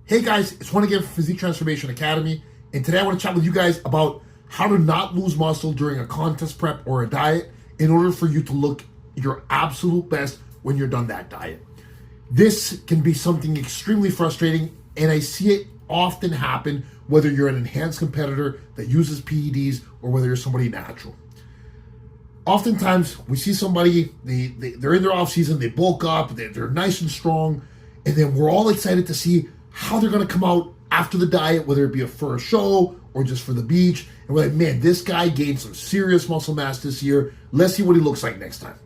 Hey guys, it's Juan again from Physique Transformation Academy, and today I want to chat with you guys about how to not lose muscle during a contest prep or a diet in order for you to look your absolute best when you're done that diet. This can be something extremely frustrating, and I see it often happen whether you're an enhanced competitor that uses PEDs or whether you're somebody natural. Oftentimes, we see somebody, they're in their off season, they bulk up, they're nice and strong, and then we're all excited to see how they're going to come out after the diet, whether it be for a show or just for the beach. And we're like, man, this guy gained some serious muscle mass this year. Let's see what he looks like next time.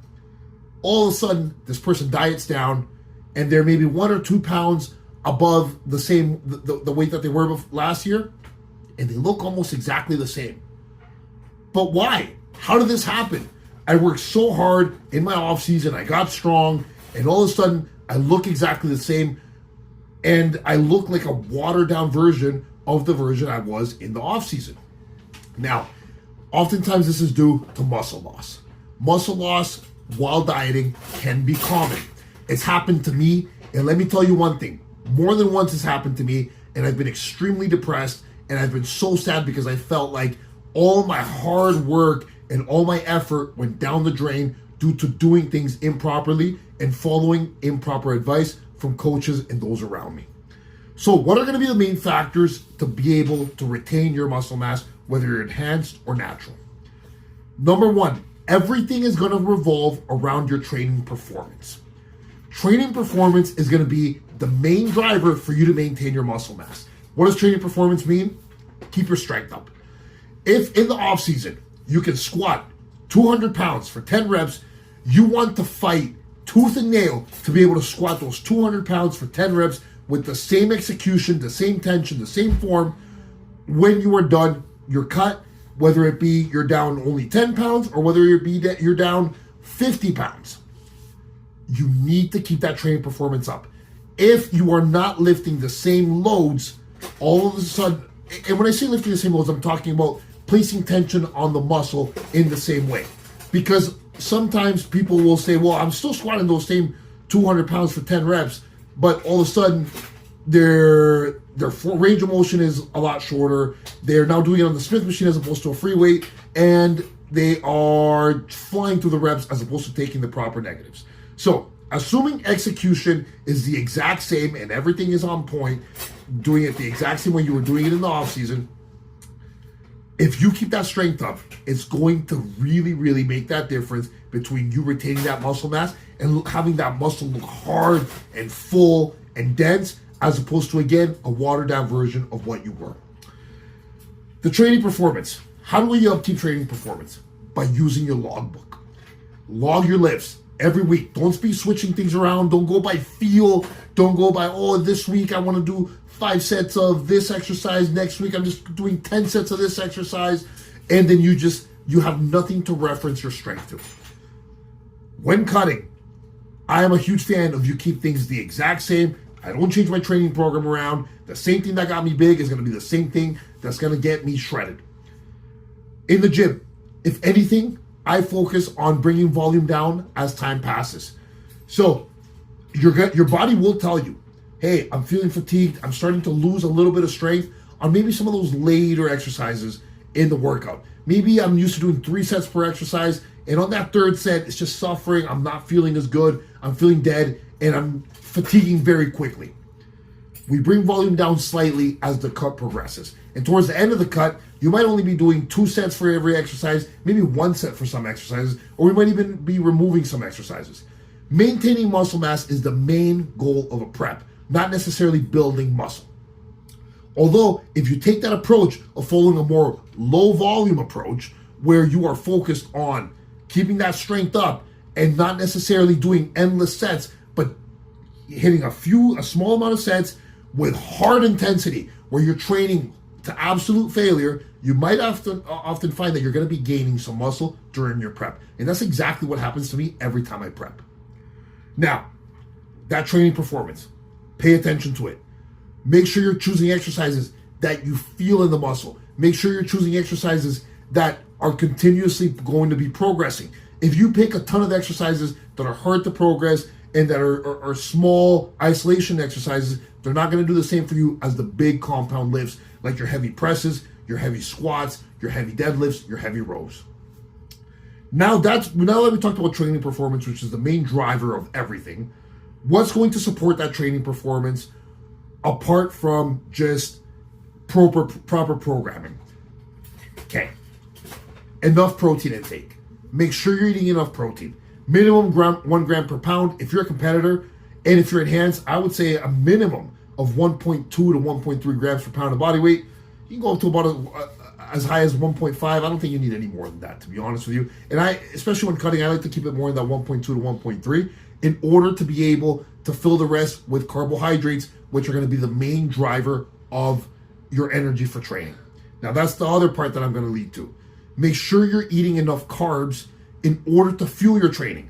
All of a sudden, this person diets down, and they're maybe 1 or 2 pounds above the weight that they were last year, and they look almost exactly the same. But why? How did this happen? I worked so hard in my off season, I got strong, and all of a sudden, I look exactly the same. And I look like a watered down version of the version I was in the off season. Now, oftentimes this is due to muscle loss. Muscle loss while dieting can be common. It's happened to me, and let me tell you one thing. More than once it's happened to me, and I've been extremely depressed, and I've been so sad because I felt like all my hard work and all my effort went down the drain due to doing things improperly and following improper advice from coaches and those around me. So what are going to be the main factors to be able to retain your muscle mass, whether you're enhanced or natural? Number one, everything is going to revolve around your training performance. Training performance is going to be the main driver for you to maintain your muscle mass. What does training performance mean? Keep your strength up. If in the off season you can squat 200 pounds for 10 reps, you want to fight tooth and nail to be able to squat those 200 pounds for 10 reps with the same execution, the same tension, the same form. When you are done, you're cut, whether it be you're down only 10 pounds or whether you're down 50 pounds. You need to keep that training performance up. If you are not lifting the same loads, all of a sudden, and when I say lifting the same loads, I'm talking about placing tension on the muscle in the same way. Because sometimes people will say, well, I'm still squatting those same 200 pounds for 10 reps, but all of a sudden their range of motion is a lot shorter. They're now doing it on the Smith machine as opposed to a free weight, and they are flying through the reps as opposed to taking the proper negatives. So assuming execution is the exact same and everything is on point, doing it the exact same way you were doing it in the off season, if you keep that strength up, it's going to really, really make that difference between you retaining that muscle mass and having that muscle look hard and full and dense, as opposed to, again, a watered down version of what you were. The training performance. How do we upkeep training performance? By using your logbook. Log your lifts every week. Don't be switching things around. Don't go by feel. Don't go by, oh, this week I want to do 5 sets of this exercise. Next week I'm just doing 10 sets of this exercise. And then you have nothing to reference your strength to. When cutting, I am a huge fan of you keep things the exact same. I don't change my training program around. The same thing that got me big is going to be the same thing that's going to get me shredded. In the gym, if anything, I focus on bringing volume down as time passes. So your body will tell you, hey, I'm feeling fatigued. I'm starting to lose a little bit of strength on maybe some of those later exercises in the workout. Maybe I'm used to doing 3 sets per exercise, and on that 3rd set, it's just suffering. I'm not feeling as good. I'm feeling dead, and I'm fatiguing very quickly. We bring volume down slightly as the cut progresses. And towards the end of the cut, you might only be doing 2 sets for every exercise, maybe 1 set for some exercises, or we might even be removing some exercises. Maintaining muscle mass is the main goal of a prep, not necessarily building muscle. Although, if you take that approach of following a more low volume approach, where you are focused on keeping that strength up and not necessarily doing endless sets, but hitting a small amount of sets with hard intensity, where you're training to absolute failure, you might often find that you're going to be gaining some muscle during your prep. And that's exactly what happens to me every time I prep. Now, that training performance, pay attention to it. Make sure you're choosing exercises that you feel in the muscle. Make sure you're choosing exercises that are continuously going to be progressing. If you pick a ton of exercises that are hard to progress and that are small isolation exercises, they're not going to do the same for you as the big compound lifts, like your heavy presses, your heavy squats, your heavy deadlifts, your heavy rows. Now that we talked about training performance, which is the main driver of everything, what's going to support that training performance apart from just proper programming? Okay, enough protein intake. Make sure you're eating enough protein. Minimum 1 gram per pound if you're a competitor, and if you're enhanced, I would say a minimum of 1.2 to 1.3 grams per pound of body weight. You can go up to about as high as 1.5. I don't think you need any more than that, to be honest with you. And especially when cutting, I like to keep it more in that 1.2 to 1.3 in order to be able to fill the rest with carbohydrates, which are going to be the main driver of your energy for training. Now, that's the other part that I'm going to lead to. Make sure you're eating enough carbs in order to fuel your training.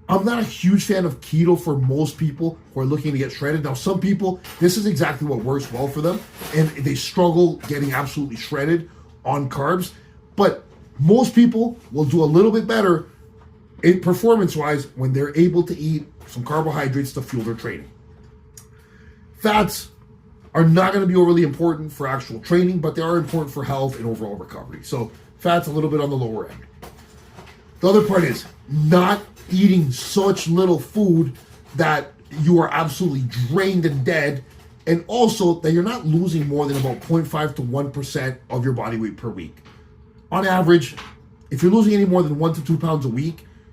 I'm not a huge fan of keto for most people who are looking to get shredded. Now, some people, this is exactly what works well for them, and they struggle getting absolutely shredded on carbs. But most people will do a little bit better in performance-wise when they're able to eat some carbohydrates to fuel their training. Fats are not going to be overly important for actual training, but they are important for health and overall recovery. So fats a little bit on the lower end. The other part is not eating such little food that you are absolutely drained and dead, and also that you're not losing more than about 0.5 to 1% of your body weight per week. On average, if you're losing any more than 1 to 2 pounds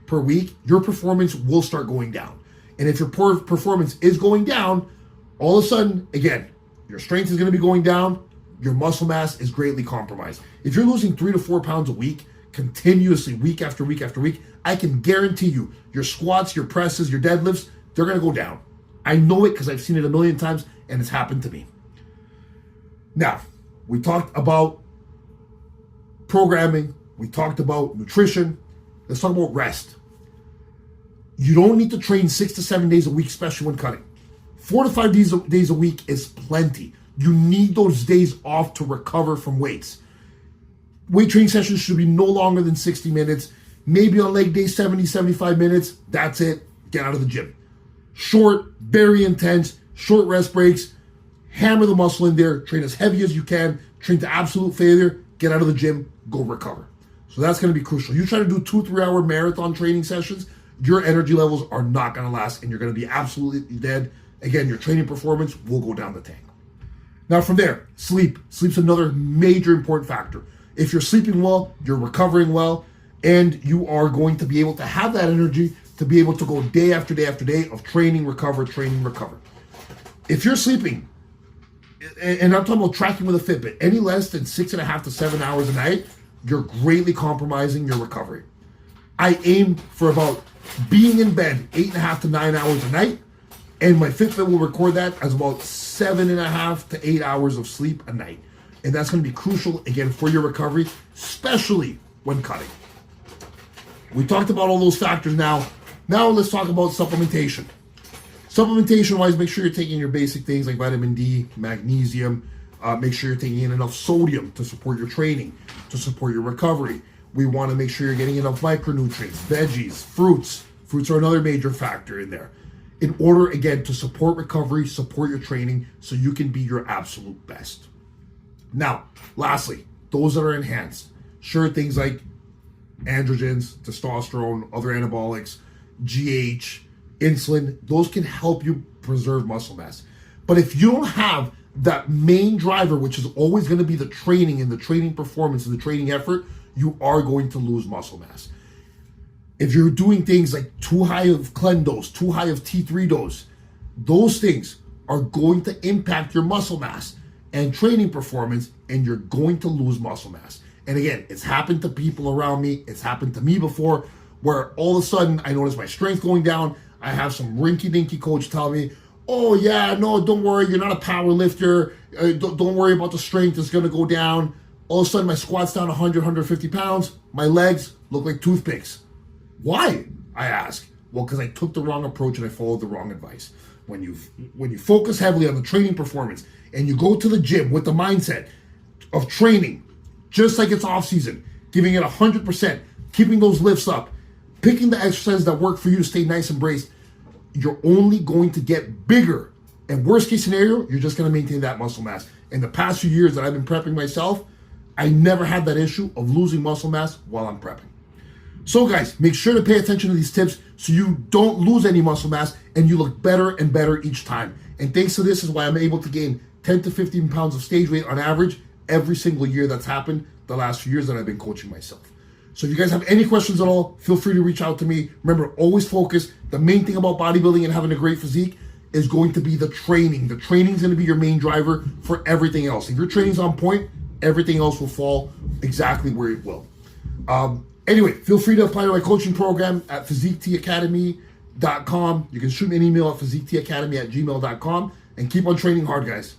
per week, your performance will start going down. And if your performance is going down, all of a sudden, again, your strength is going to be going down, your muscle mass is greatly compromised. If you're losing 3 to 4 pounds a week, continuously, week after week after week, I can guarantee you, your squats, your presses, your deadlifts, they're going to go down. I know it because I've seen it a million times, and it's happened to me. Now, we talked about programming. We talked about nutrition. Let's talk about rest. You don't need to train 6 to 7 days a week, especially when cutting. 4 to 5 days a week is plenty. You need those days off to recover from weights. Weight training sessions should be no longer than 60 minutes. Maybe on leg day, 70, 75 minutes. That's it. Get out of the gym. Short, very intense, short rest breaks. Hammer the muscle in there. Train as heavy as you can. Train to absolute failure. Get out of the gym. Go recover. So that's going to be crucial. You try to do 2-3 hour marathon training sessions, your energy levels are not going to last, and you're going to be absolutely dead. Again, your training performance will go down the tank. Now from there, sleep. Sleep's another major important factor. If you're sleeping well, you're recovering well, and you are going to be able to have that energy to be able to go day after day after day of training, recover, training, recover. If you're sleeping, and I'm talking about tracking with a Fitbit, any less than 6.5 to 7 hours a night, you're greatly compromising your recovery. I aim for about being in bed 8.5 to 9 hours a night, and my Fitbit will record that as about 7.5 to 8 hours of sleep a night. And that's going to be crucial, again, for your recovery, especially when cutting. We talked about all those factors now. Now let's talk about supplementation. Supplementation-wise, make sure you're taking your basic things like vitamin D, magnesium. Make sure you're taking in enough sodium to support your training, to support your recovery. We want to make sure you're getting enough micronutrients, veggies, fruits. Fruits are another major factor in there. In order, again, to support recovery, support your training, so you can be your absolute best. Now, lastly, those that are enhanced. Sure, things like androgens, testosterone, other anabolics, GH, insulin, those can help you preserve muscle mass. But if you don't have that main driver, which is always going to be the training and the training performance and the training effort, you are going to lose muscle mass. If you're doing things like too high of clen dose, too high of T3 dose, those things are going to impact your muscle mass and training performance, and you're going to lose muscle mass. And again, it's happened to people around me. It's happened to me before, where all of a sudden I notice my strength going down. I have some rinky-dinky coach tell me, oh yeah, no, don't worry, you're not a power lifter. Don't worry about the strength, it's gonna go down. All of a sudden my squat's down 100, 150 pounds. My legs look like toothpicks. Why? I ask. Well, because I took the wrong approach and I followed the wrong advice. When you focus heavily on the training performance and you go to the gym with the mindset of training, just like it's off season, giving it 100%, keeping those lifts up, picking the exercises that work for you to stay nice and braced, you're only going to get bigger. And worst case scenario, you're just going to maintain that muscle mass. In the past few years that I've been prepping myself, I never had that issue of losing muscle mass while I'm prepping. So guys, make sure to pay attention to these tips so you don't lose any muscle mass and you look better and better each time. And thanks to this is why I'm able to gain 10 to 15 pounds of stage weight on average every single year that's happened the last few years that I've been coaching myself. So if you guys have any questions at all, feel free to reach out to me. Remember, always focus. The main thing about bodybuilding and having a great physique is going to be the training. The training is going to be your main driver for everything else. If your training's on point, everything else will fall exactly where it will. Anyway, feel free to apply to my coaching program at physiqueacademy.com. You can shoot me an email at physiqueacademy@gmail.com and keep on training hard, guys.